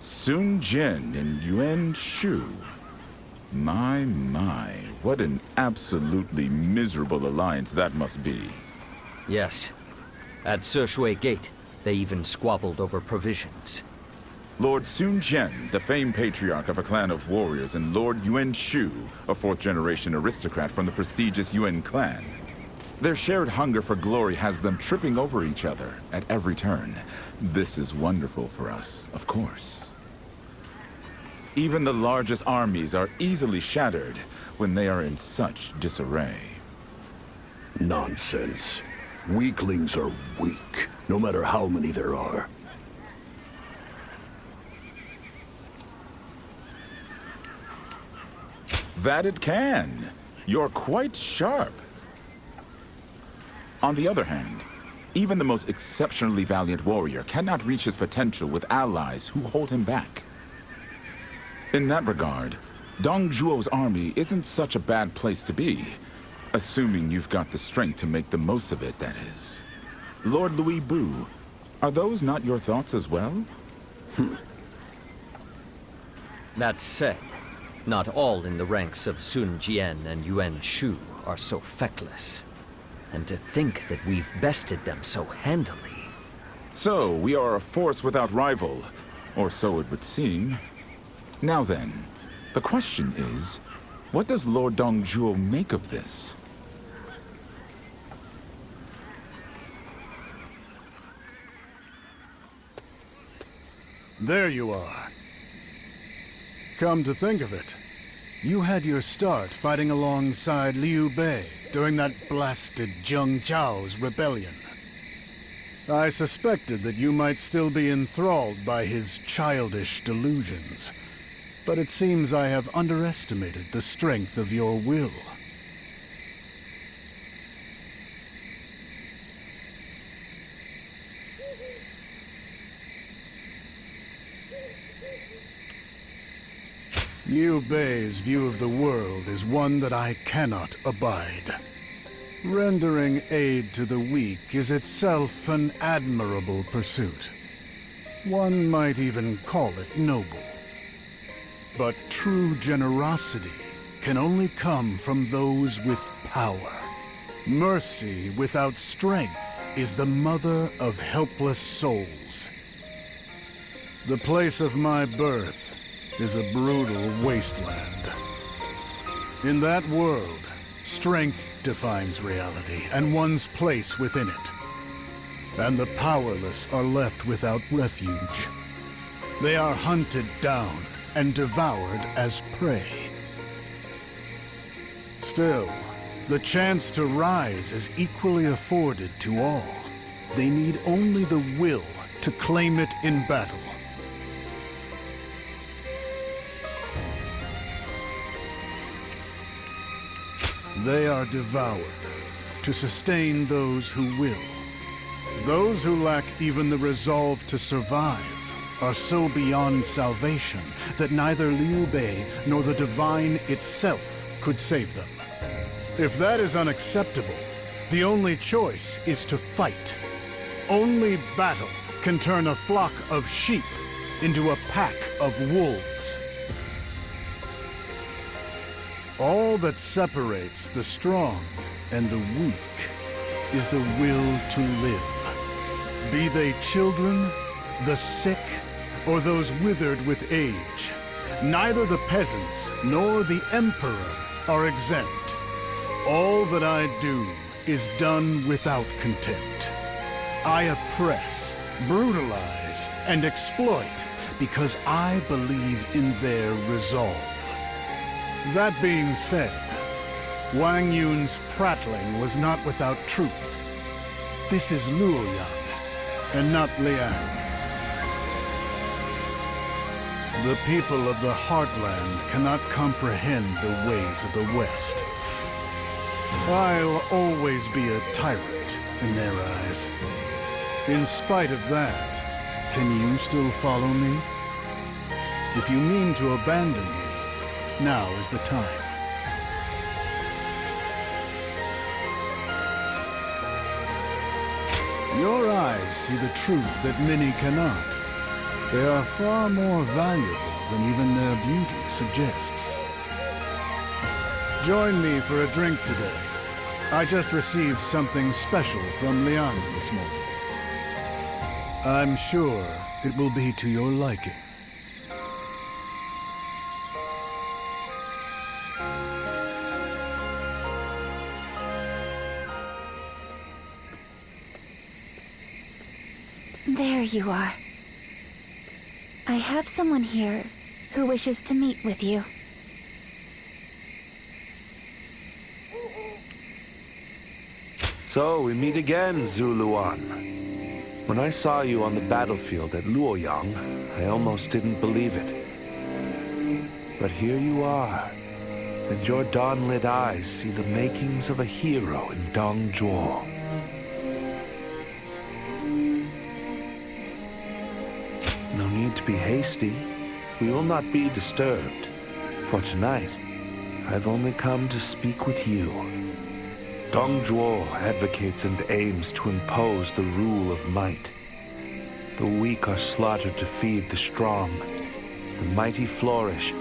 Sun Jian and Yuan Shu. My, what an absolutely miserable alliance that must be. Yes. At Zhuhe Gate, they even squabbled over provisions. Lord Sun Jian, the famed patriarch of a clan of warriors, and Lord Yuan Shu, a fourth-generation aristocrat from the prestigious Yuan clan. Their shared hunger for glory has them tripping over each other at every turn. This is wonderful for us, of course. Even the largest armies are easily shattered when they are in such disarray. Nonsense. Weaklings are weak, no matter how many there are. That it can. You're quite sharp. On the other hand, even the most exceptionally valiant warrior cannot reach his potential with allies who hold him back. In that regard, Dong Zhuo's army isn't such a bad place to be, assuming you've got the strength to make the most of it, that is. Lord Louis Bu, are those not your thoughts as well? That said, not all in the ranks of Sun Jian and Yuan Shu are so feckless. And to think that we've bested them so handily. So, we are a force without rival, or so it would seem. Now then, the question is, what does Lord Dong Zhuo make of this? There you are. Come to think of it, you had your start fighting alongside Liu Bei during that blasted Zhang Jiao's rebellion. I suspected that you might still be enthralled by his childish delusions, but it seems I have underestimated the strength of your will. Liu Bei's view of the world is one that I cannot abide. Rendering aid to the weak is itself an admirable pursuit. One might even call it noble. But true generosity can only come from those with power. Mercy without strength is the mother of helpless souls. The place of my birth is a brutal wasteland. In that world, strength defines reality and one's place within it. And the powerless are left without refuge. They are hunted down and devoured as prey. Still, the chance to rise is equally afforded to all. They need only the will to claim it in battle. They are devoured to sustain those who will. Those who lack even the resolve to survive are so beyond salvation that neither Liu Bei nor the divine itself could save them. If that is unacceptable, the only choice is to fight. Only battle can turn a flock of sheep into a pack of wolves. All that separates the strong and the weak is the will to live. Be they children, the sick, or those withered with age, neither the peasants nor the emperor are exempt. All that I do is done without contempt. I oppress, brutalize, and exploit because I believe in their resolve. That being said, Wang Yun's prattling was not without truth. This is Luoyang, and not Liang. The people of the Heartland cannot comprehend the ways of the West. I'll always be a tyrant in their eyes. In spite of that, can you still follow me? If you mean to abandon me, now is the time. Your eyes see the truth that many cannot. They are far more valuable than even their beauty suggests. Join me for a drink today. I just received something special from Liang this morning. I'm sure it will be to your liking. There you are. I have someone here who wishes to meet with you. So, we meet again, Yuan. When I saw you on the battlefield at Luoyang, I almost didn't believe it. But here you are, and your dawn-lit eyes see the makings of a hero in Zhuo. No need to be hasty. We will not be disturbed. For tonight, I've only come to speak with you. Zhuo advocates and aims to impose the rule of might. The weak are slaughtered to feed the strong. The mighty flourish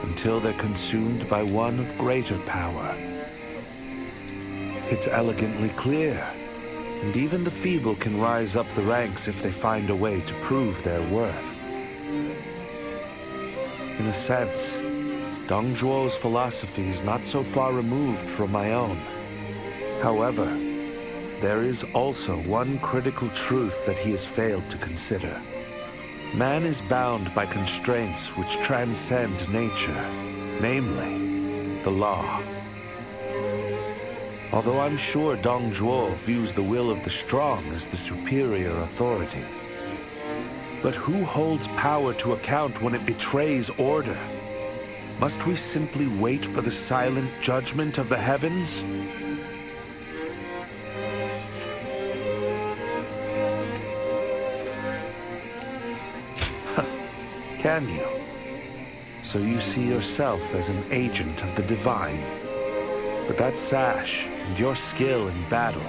until they're consumed by one of greater power. It's elegantly clear, and even the feeble can rise up the ranks if they find a way to prove their worth. In a sense, Zhuo's philosophy is not so far removed from my own. However, there is also one critical truth that he has failed to consider. Man is bound by constraints which transcend nature, namely, the law. Although I'm sure Zhuo views the will of the strong as the superior authority. But who holds power to account when it betrays order? Must we simply wait for the silent judgment of the heavens? Can you? So you see yourself as an agent of the divine. But that sash and your skill in battle,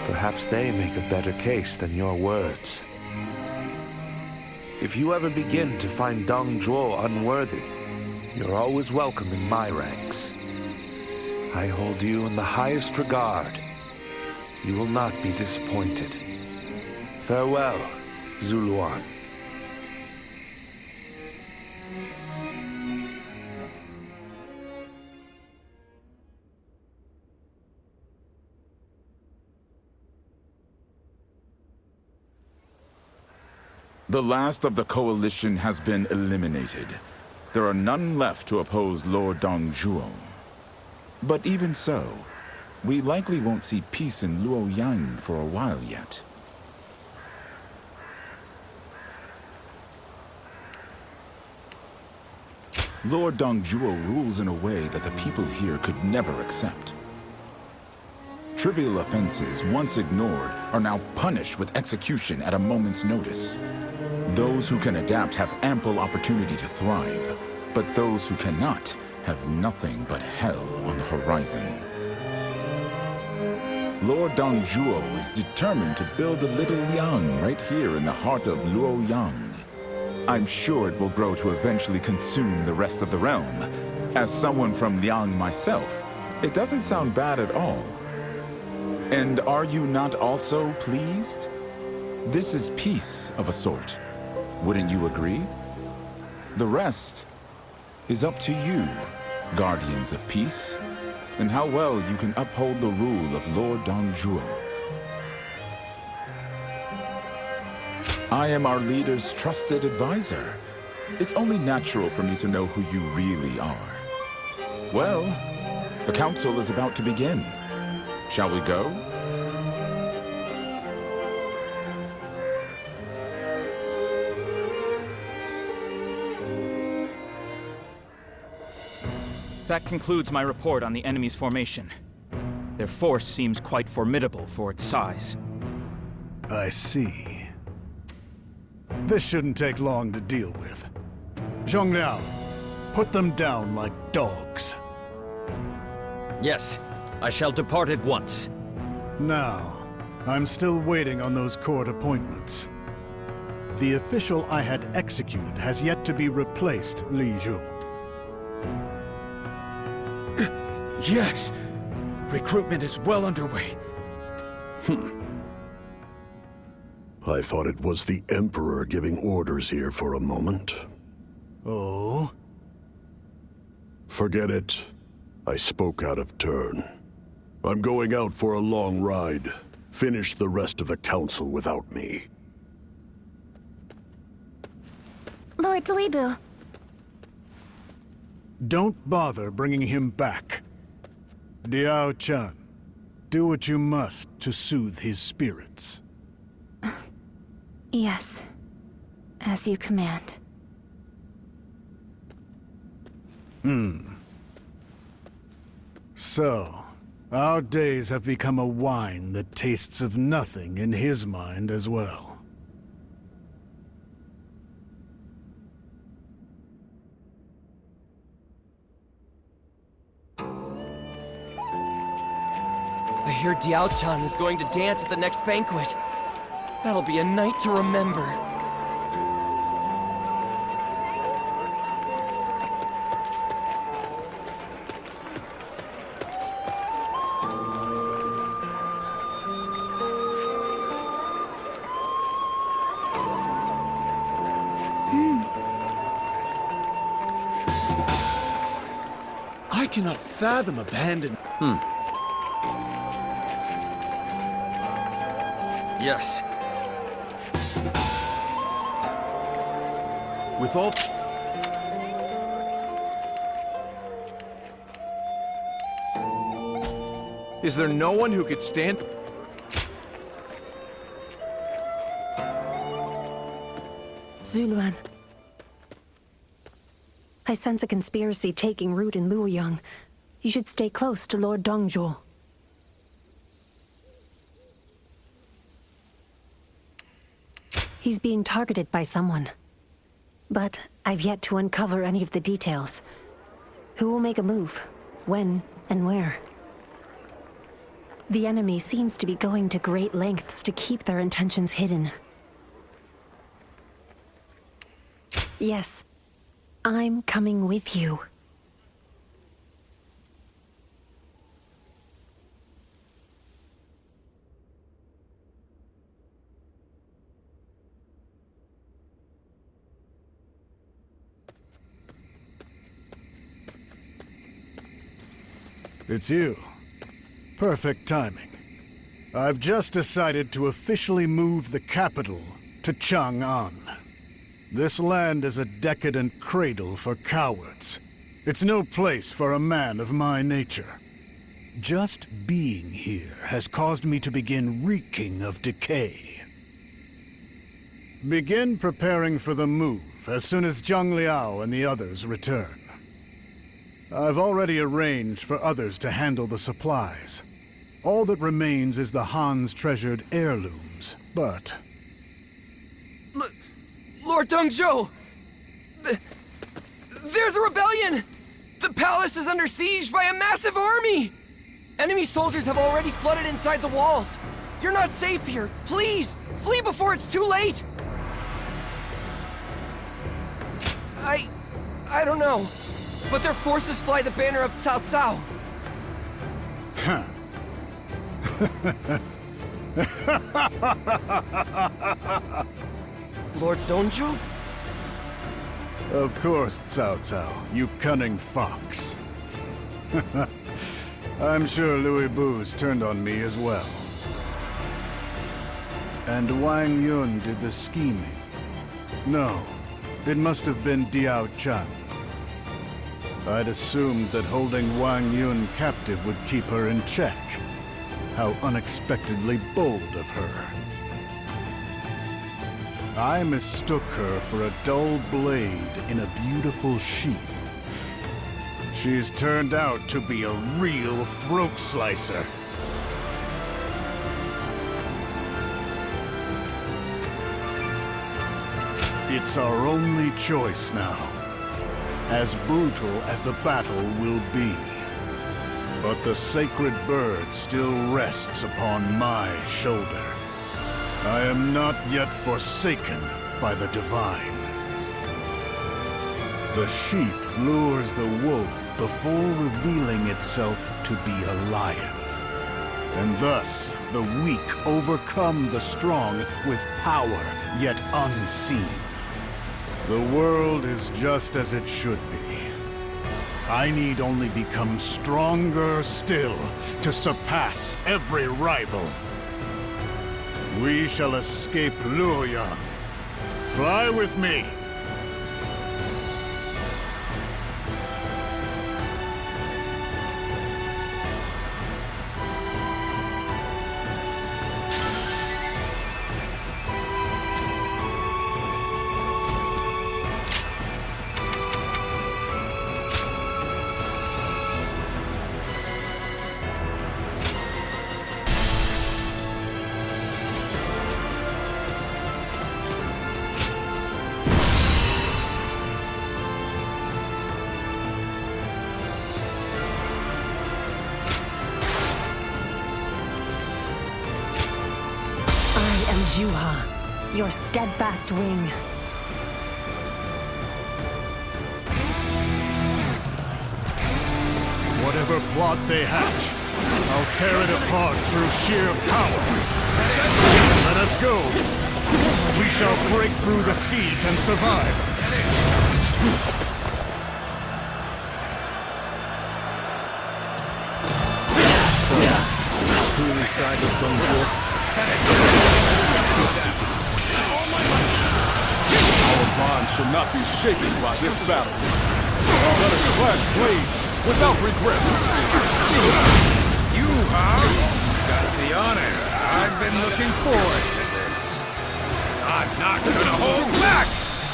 perhaps they make a better case than your words. If you ever begin to find Zhuo unworthy, you're always welcome in my ranks. I hold you in the highest regard. You will not be disappointed. Farewell, Yuan. The last of the coalition has been eliminated. There are none left to oppose Lord Zhuo. But even so, we likely won't see peace in Luoyang for a while yet. Lord Zhuo rules in a way that the people here could never accept. Trivial offenses, once ignored, are now punished with execution at a moment's notice. Those who can adapt have ample opportunity to thrive, but those who cannot have nothing but hell on the horizon. Lord Zhuo is determined to build a little Liang right here in the heart of Luoyang. I'm sure it will grow to eventually consume the rest of the realm. As someone from Liang myself, it doesn't sound bad at all. And are you not also pleased? This is peace of a sort. Wouldn't you agree? The rest is up to you, guardians of peace, and how well you can uphold the rule of Lord Zhuo. I am our leader's trusted advisor. It's only natural for me to know who you really are. Well, the council is about to begin. Shall we go? That concludes my report on the enemy's formation. Their force seems quite formidable for its size. I see. This shouldn't take long to deal with. Zhang Jiao, put them down like dogs. Yes, I shall depart at once. Now, I'm still waiting on those court appointments. The official I had executed has yet to be replaced, Li Zhu. Yes! Recruitment is well underway. I thought it was the Emperor giving orders here for a moment. Oh? Forget it. I spoke out of turn. I'm going out for a long ride. Finish the rest of the council without me. Lord Luibu. Don't bother bringing him back. Diaochan, do what you must to soothe his spirits. Yes. As you command. So, our days have become a wine that tastes of nothing in his mind as well. I hear Diaochan is going to dance at the next banquet. That'll be a night to remember. I cannot fathom abandon. Yes. With all... Is there no one who could stand... Yuan. I sense a conspiracy taking root in Luoyang. You should stay close to Lord Zhuo. He's being targeted by someone. But I've yet to uncover any of the details. Who will make a move? When and where? The enemy seems to be going to great lengths to keep their intentions hidden. Yes, I'm coming with you. It's you. Perfect timing. I've just decided to officially move the capital to Chang'an. This land is a decadent cradle for cowards. It's no place for a man of my nature. Just being here has caused me to begin reeking of decay. Begin preparing for the move as soon as Zhang Jiao and the others return. I've already arranged for others to handle the supplies. All that remains is the Han's treasured heirlooms, but... Lord Zhuo! There's a rebellion! The palace is under siege by a massive army! Enemy soldiers have already flooded inside the walls. You're not safe here. Please, flee before it's too late! I don't know, but their forces fly the banner of Cao Cao. Huh. Lord Zhuo? Of course, Cao Cao, you cunning fox. I'm sure Louis Bu's turned on me as well. And Wang Yun did the scheming. No, it must have been Diaochan. I'd assumed that holding Wang Yun captive would keep her in check. How unexpectedly bold of her. I mistook her for a dull blade in a beautiful sheath. She's turned out to be a real throat slicer. It's our only choice now. As brutal as the battle will be. But the sacred bird still rests upon my shoulder. I am not yet forsaken by the divine. The sheep lures the wolf before revealing itself to be a lion. And thus, the weak overcome the strong with power yet unseen. The world is just as it should be. I need only become stronger still to surpass every rival. We shall escape Luoyang. Fly with me! Zhuhe, your steadfast wing. Whatever plot they hatch, I'll tear it apart through sheer power. Let us go. We shall break through the siege and survive. So, truly side with Zhang Jiao? Our bond should not be shaken by this battle. Let us clash blades without regret. You, huh? Gotta be honest, I've been looking forward to this. I'm not gonna hold back!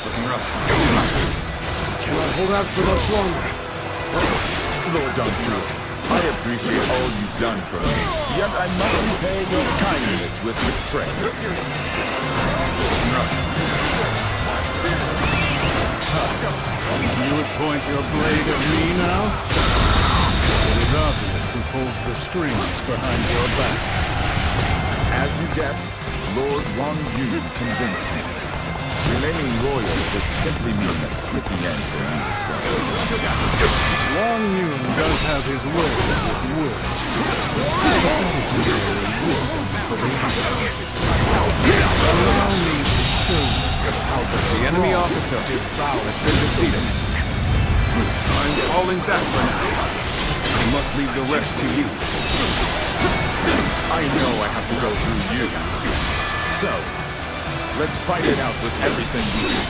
Looking rough. Cannot hold out for much longer. Lord Zhang Jiao, I appreciate all you've done for me, yet I must repay your kindness with betrayal. You would point your blade at me now? It is obvious who pulls the strings behind your back. As you guessed, Lord Wang Yun convinced me. Remaining royal would simply mean a sticky end for you. Wang Yun does have his way with words. That is merely wisdom for the Allow me to show you how the enemy officer has been defeated. I'm falling back for now. I must leave the rest to you. I know I have to go through you. So, let's fight it out with everything we have.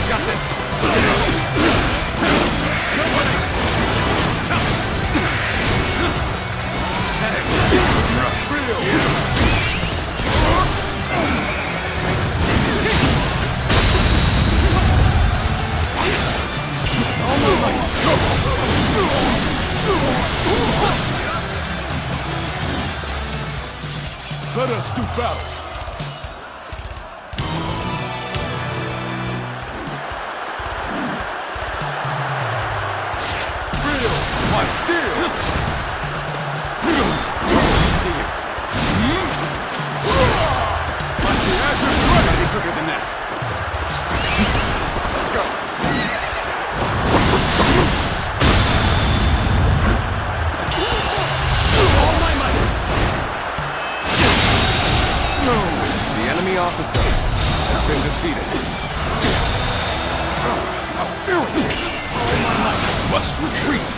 Got this! Let us do battle. Feel my steel. See you. Gotta be quicker than that. Let's go. All my might. No! The enemy officer has been defeated. Must retreat.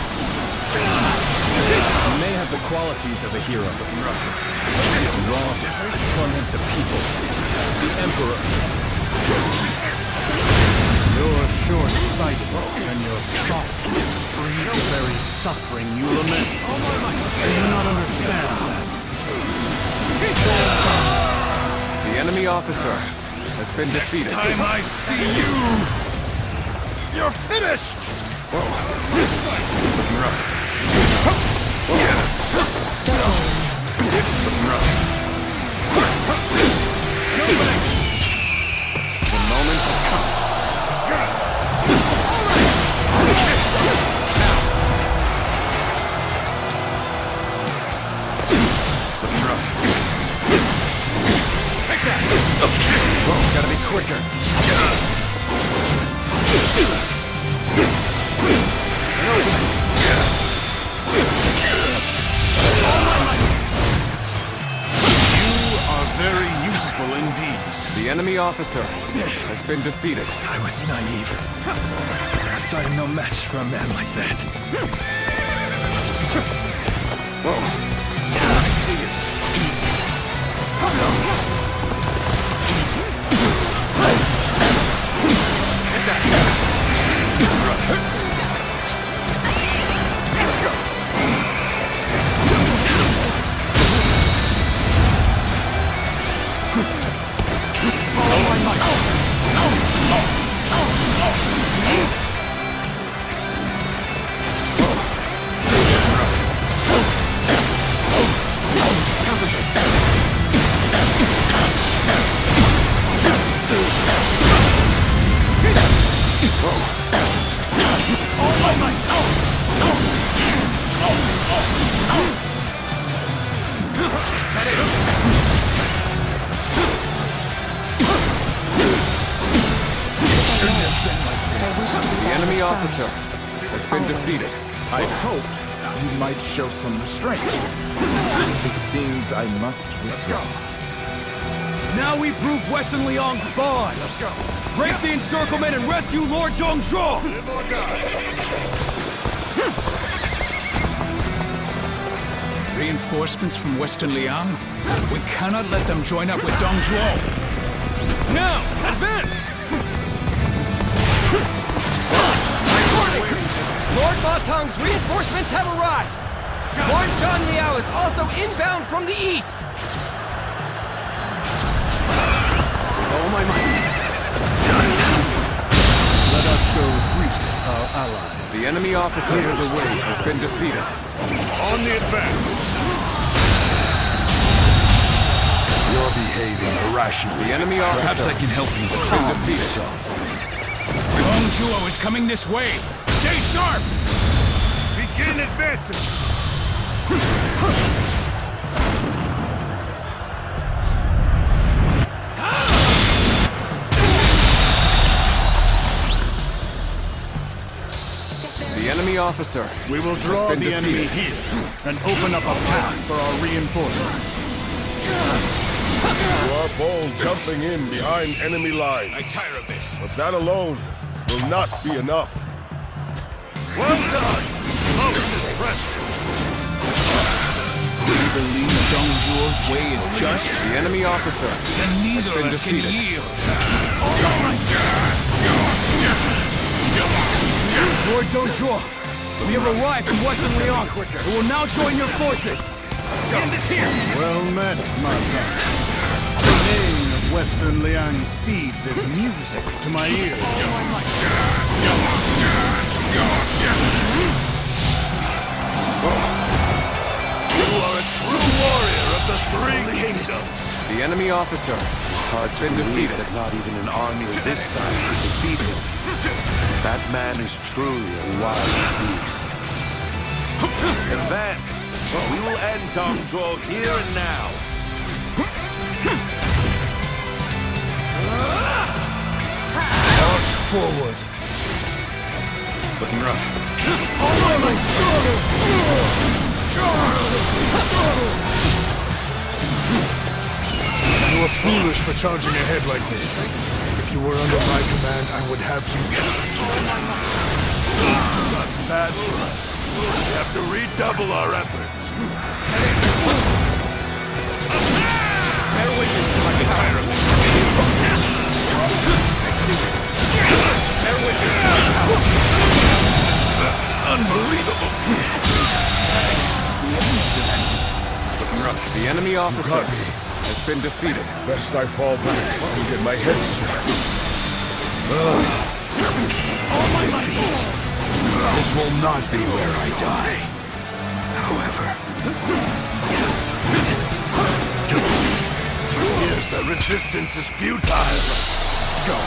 He may have the qualities of a hero, but he is wrong to torment the people. The Emperor. Your short-sightedness and your softness breed the very suffering you lament. Do you not understand that? The enemy officer has been defeated. Time I see you, you're finished. Looking rough. Looking rough. The moment has come. Looking rough. Gotta be quicker. You are very useful indeed. The enemy officer has been defeated. I was naive. Perhaps I am no match for a man like that. Whoa. I see it. Easy. Easy. Take that. Rough. Let's go. All my might. The enemy officer has been defeated. I hoped you might show some restraint. It seems I must withdraw. Now we prove Western Liang's bonds. Let's go. Break the encirclement and rescue Lord Zhuo. Reinforcements from Western Liang? We cannot let them join up with Zhuo. Now, advance! Lord Matang's reinforcements have arrived! Lord Zhang Jiao is also inbound from the east! All my might. Let us go greet our allies. The enemy officer has been defeated. On the advance! You're behaving irrationally. The enemy officer Perhaps I can help you. has been defeated. Zhuo is coming this way. Stay sharp! Begin advancing! The enemy officer We will has draw been the enemy defeated. here and open up a path for our reinforcements. You are bold jumping in behind enemy lines. I tire of this. But that alone will not be enough. Well done! Most impressive. Do you believe Zhuo's way is just? The enemy officer Then neither been of us can defeated. yield. Lord Zhuo, we have arrived in Western Liang. We will now join your forces. Let's go. End this here. Well met, Matang. The neighing of Western Liang steeds is music to my ears. You are a true warrior of the Three Kingdoms. The enemy officer has been defeated. That not even an army of this size could defeat him. That man is truly a wild beast. Advance! We will end Zhuo here and now. March forward. Looking rough. You are foolish for charging ahead like this. If you were under my command, I would have you executed. Not bad for us. We have to redouble our efforts. Bear witness to my tire of this. I see it. Bear witness to my power. Unbelievable. Looking rough. The enemy officer has been defeated. Best I fall back and get my head straight. Defeat. This will not be where I die. However, Here's the resistance is futile. go.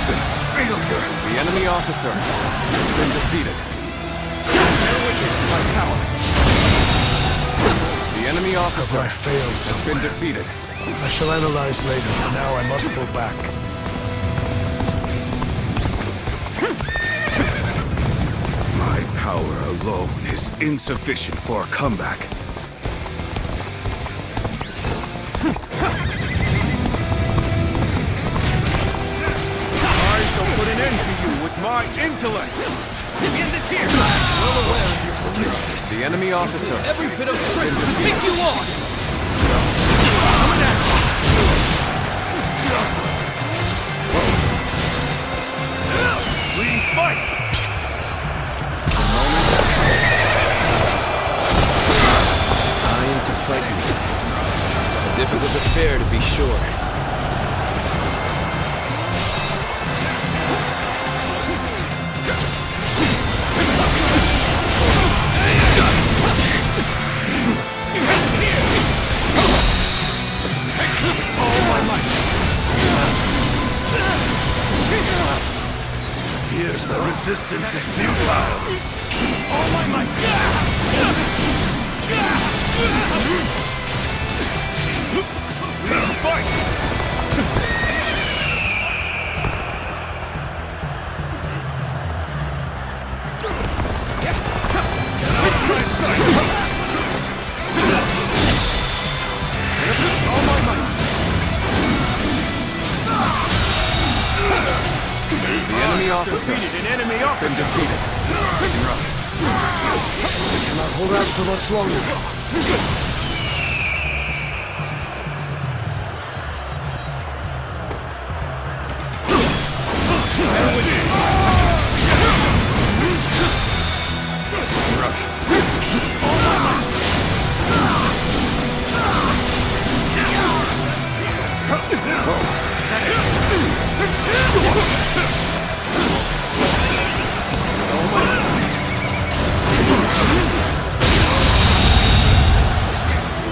The enemy officer has been defeated. my power. The enemy officer Have I failed has been defeated. I shall analyze later. For now, I must pull back. My power alone is insufficient for a comeback. I shall put an end to you with my intellect! Maybe end this here! Well aware of your skills. The enemy officer. Every bit of strength to take you on! We fight! I am to fight you. A difficult affair, to be sure. Here's the resistance is futile! All my might! Fight! My sight! All my might! The enemy officer has been defeated. I cannot hold out for much longer.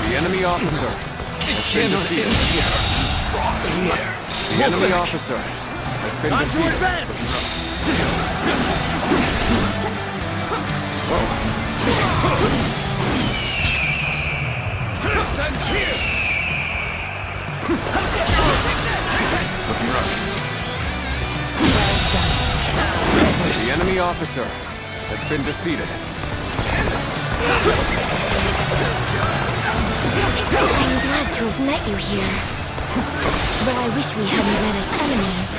The enemy officer has been defeated. The enemy officer has been defeated. Looking rough. The enemy officer has been defeated. I'm glad to have met you here. Though I wish we hadn't met as enemies.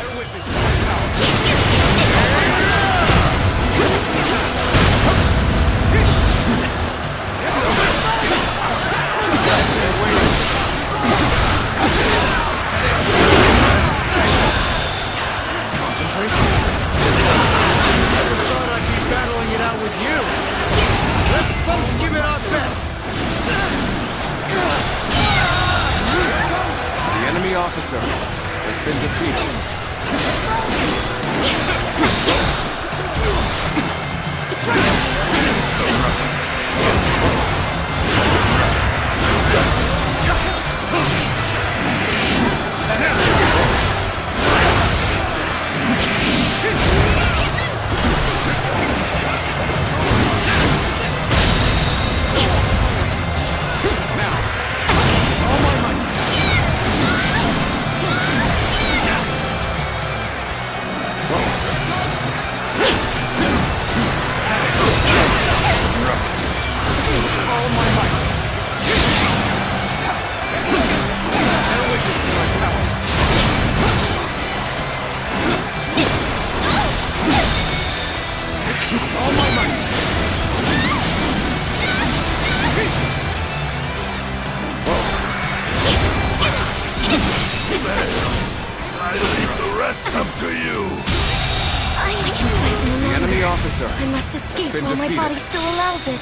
Concentration. Never thought I'd be battling it out with you. Let's both give it our best. The enemy officer has been defeated. It's right. Up to you! I can fight no longer. The enemy officer I must escape been while my defeated. body still allows it.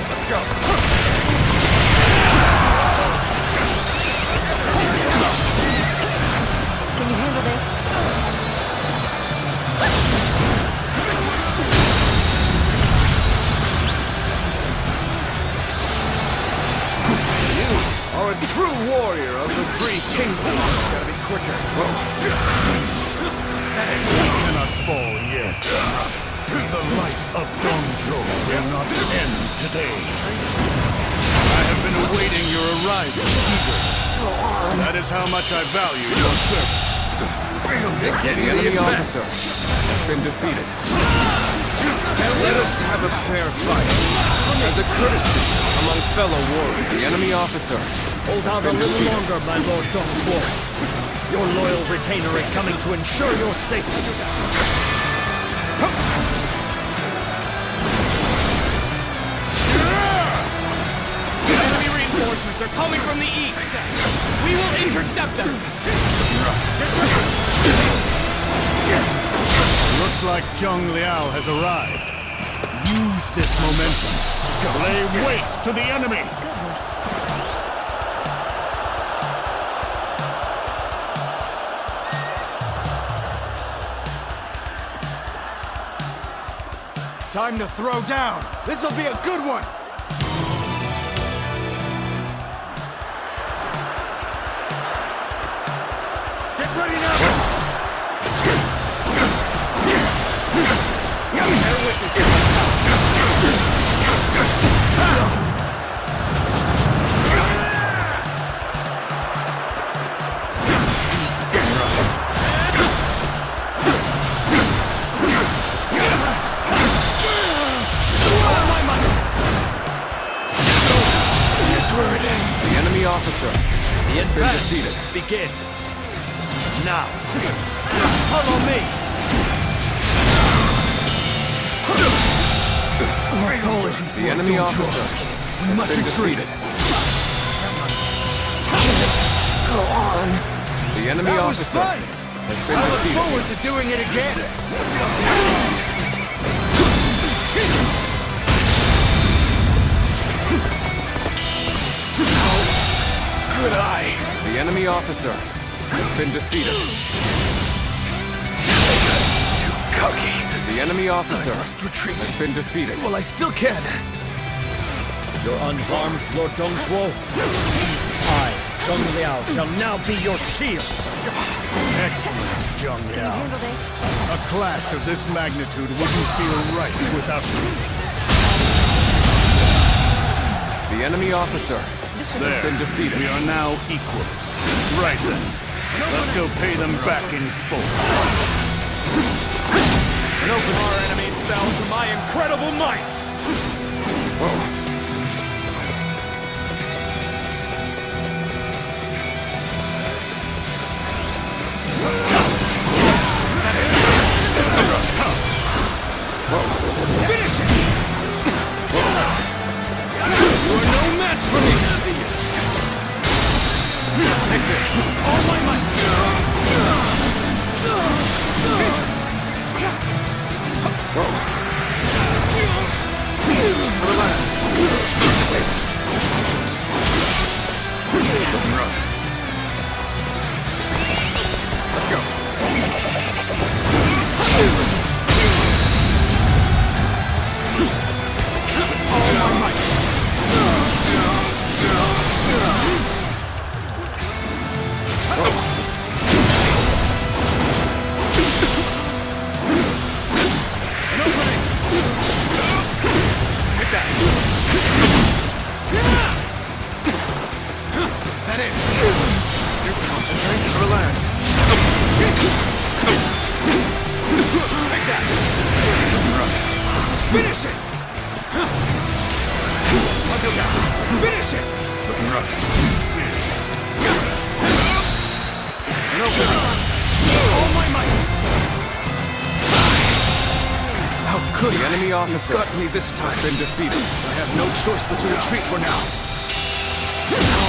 Let's go. Can you handle this? You are a true warrior of the three kingdoms. Gotta be quicker. I cannot fall yet. The life of Dong Zhuo will not end today. I have been awaiting your arrival eagerly. That is how much I value your service. The enemy officer has been defeated. Let us have a fair fight. As a courtesy among fellow warriors. The enemy officer Hold out a little longer, my lord Dong Zhuo. Your loyal retainer is coming to ensure your safety. Enemy reinforcements are coming from the east. We will intercept them. Looks like Zhang Jiao has arrived. Use this momentum to lay waste to the enemy. Time to throw down. This'll be a good one. Get ready now. Bear witness in my The enemy officer has been defeated. Begins. Now, follow me. The enemy officer has been defeated. Go on. The enemy officer has been defeated. forward to doing it again. Good eye. The enemy officer has been defeated. Too cocky. The enemy officer Must retreat. has been defeated. Well, I still can. You're unharmed, Lord Dong Zhuo. I, Zhang Jiao, shall now be your shield. Excellent, Zhang Jiao. A clash of this magnitude wouldn't feel right without you. The enemy officer has been defeated. We are now equal. Right then. Let's go pay them back in full. An open our enemies fell to my incredible might. Finish it! You are no match for me to see it. Take this. All my might. For the land. Looking rough. Let's go. All my might. An opening! Take that! Is that it? Concentrate or land. Take that! Finish it! Until down. Finish it! Looking rough. An opening. All my might. How could The enemy officer got me this time? has been defeated. I have no choice but to retreat for now. How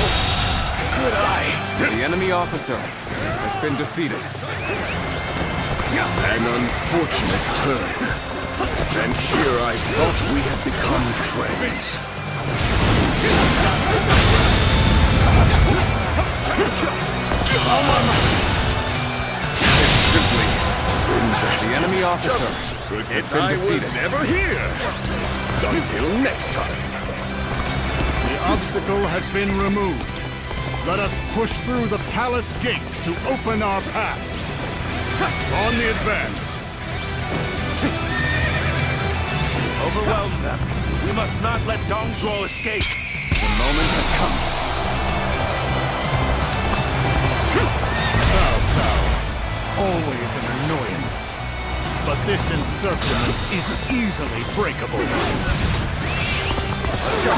could I? The enemy officer has been defeated. An unfortunate turn. And here I thought we had become friends. All my might. The enemy officer has been I was defeated. ever here. Until next time. The obstacle has been removed. Let us push through the palace gates to open our path. On the advance. Overwhelm them. We must not let Zhang Jiao escape. The moment has come. Cao, always an annoyance. But this encirclement is easily breakable. Let's go.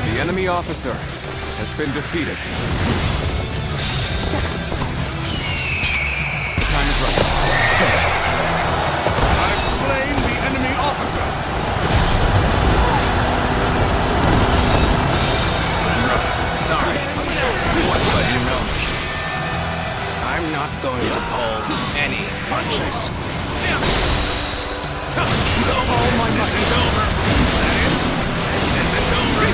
The enemy officer has been defeated. The time is right. Go. I've slain the enemy officer. Rough. Sorry. But you know me. I'm not going to pull any punches. All my might. This is over. This isn't over.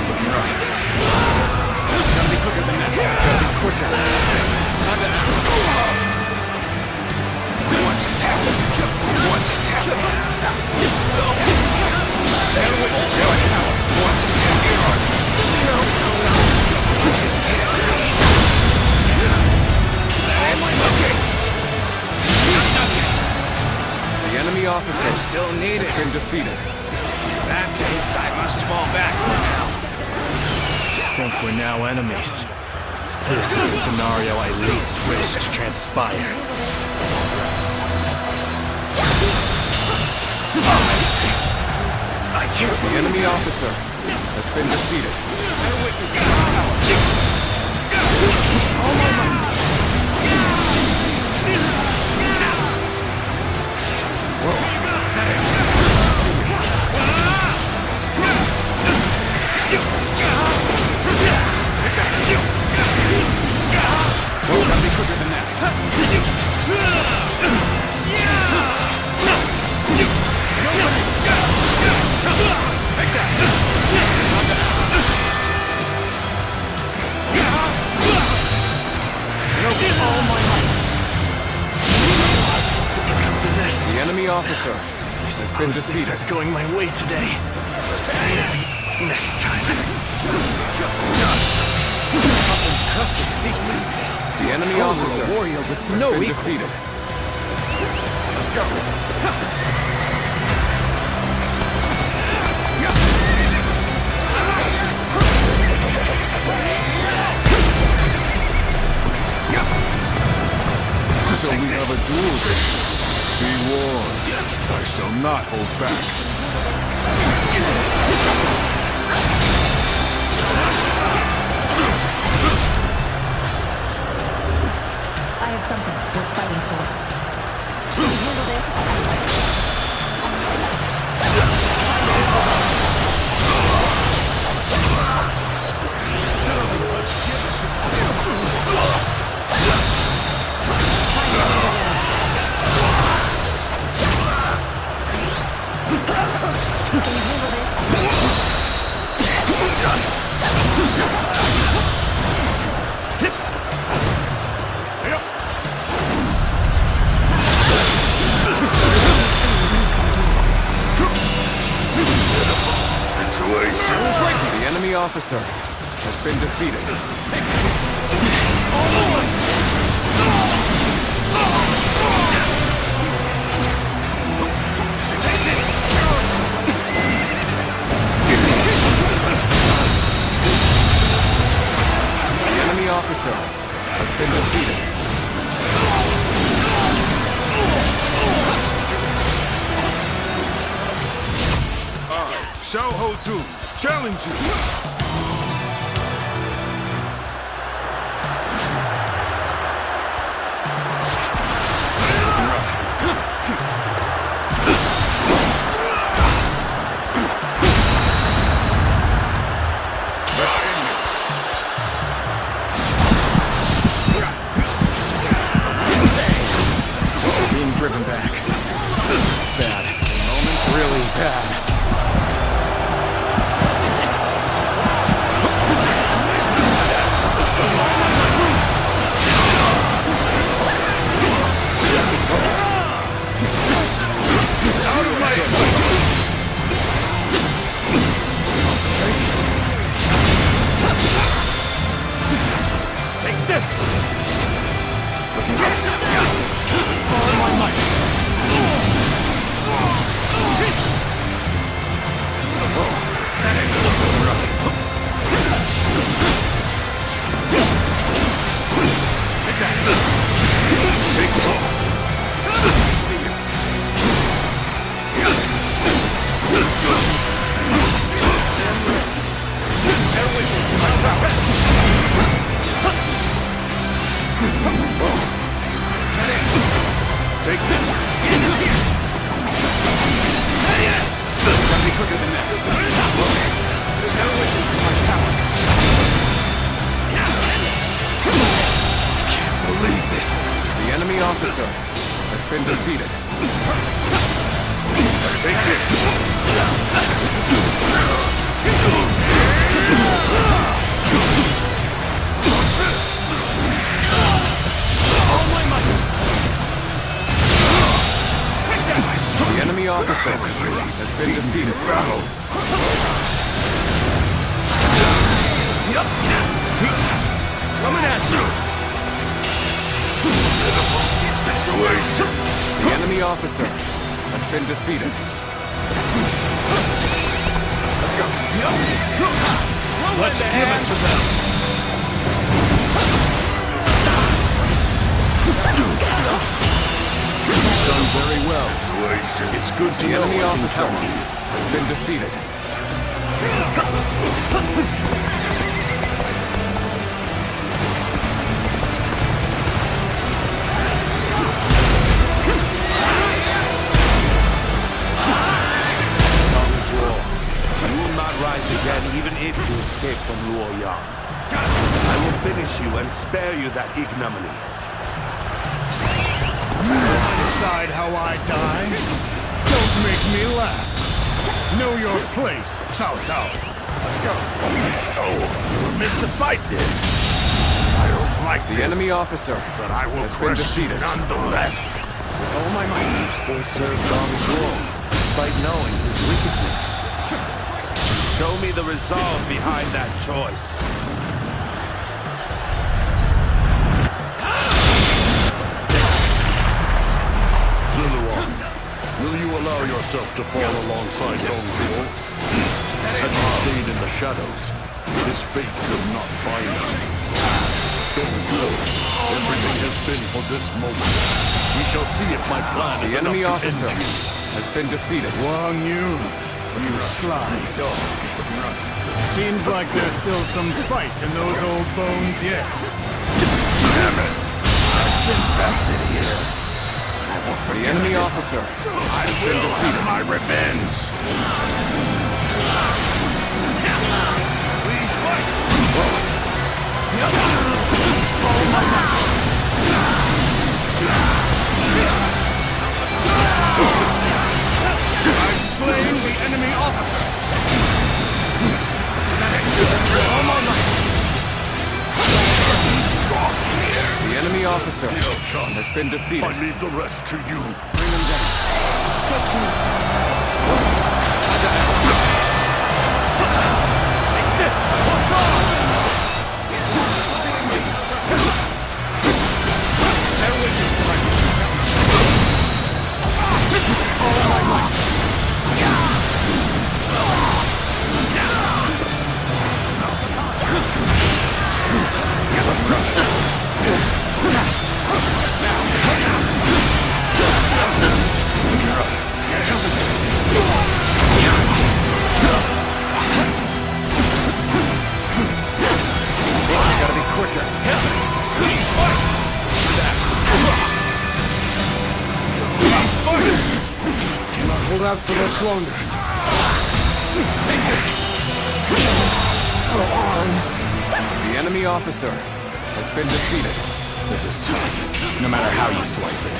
Looking rough. Gotta be quicker than that. Gotta be quicker. What just happened? What just happened? You're so shameful. What just happened? No. It can't be. Okay. Not done yet. The enemy officer Still need has it. been defeated. That means I must fall back for now. Think we're now enemies. This is the scenario I least wish to transpire. I can't. The enemy officer has been defeated. I witnessed the power. All my might. Oh, gotta be quicker than that. Take that. All my might. Come to this. The enemy officer I has been suppose things defeated. aren't going my way today. Maybe next time. Such impressive feats. The enemy officer warrior with has no been equal. defeated. Let's go. So we have a duel. Be warned. I shall not hold back. I have something worth fighting for. Can you handle this? Can you handle The enemy officer has been defeated. The enemy officer has been defeated. Shao challenge you. Being driven back. It's bad. The moment really bad. Out of my sight! Take this! The Officer, but I will crush you nonetheless. With all my might, you still serve Zhang Jiao, despite knowing his wickedness. Show me the resolve behind that choice. Zhuhe, will you allow yourself to fall alongside Zhang Jiao? As he stayed in the shadows, his fate could not bind him. Everything has been for this moment. We shall see if my plan is the enemy enough to officer end you. has been defeated. Wang Yu, you sly dog. Seems like there's still some fight in those old bones yet. Damn it! I've been bested here. I won't The forget enemy this. officer I has been will defeated. have my revenge. We fight. I've slain the enemy officer. The enemy officer has been defeated. I leave the rest to you. Bring him down. Take me. Take this! Push on! Bear witness to my all my might. Gotta be quicker. Cannot hold out for much longer. The enemy officer has been defeated. This is tough, no matter how you slice it.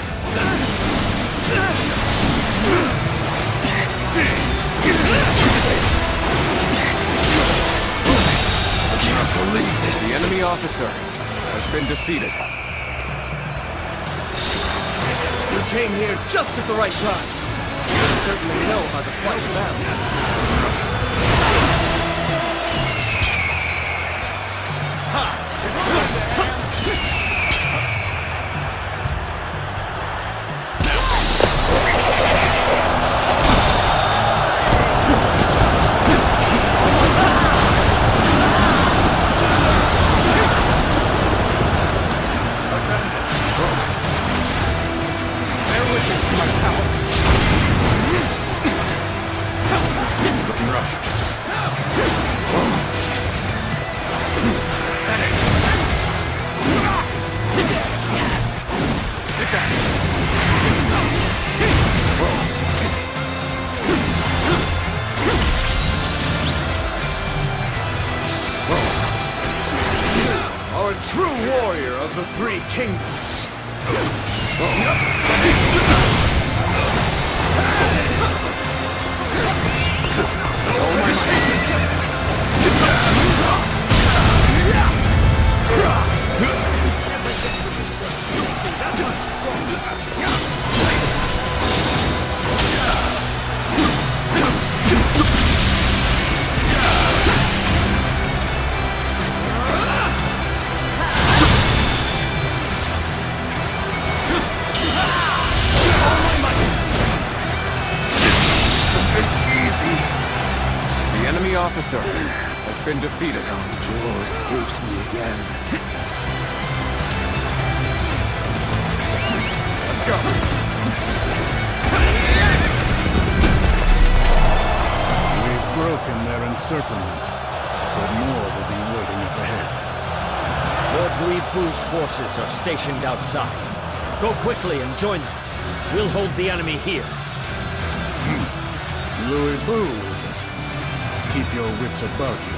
I can't believe this. The enemy officer has been defeated. You came here just at the right time. You certainly know how to fight now. You're a true warrior of the Three Kingdoms. The enemy officer has been defeated. Zhuo escapes me again. Let's go. We've broken their encirclement, but more will be waiting at the head. Lord Louis Bu's forces are stationed outside. Go quickly and join them. We'll hold the enemy here. Louis Bu, is it? Keep your wits about you.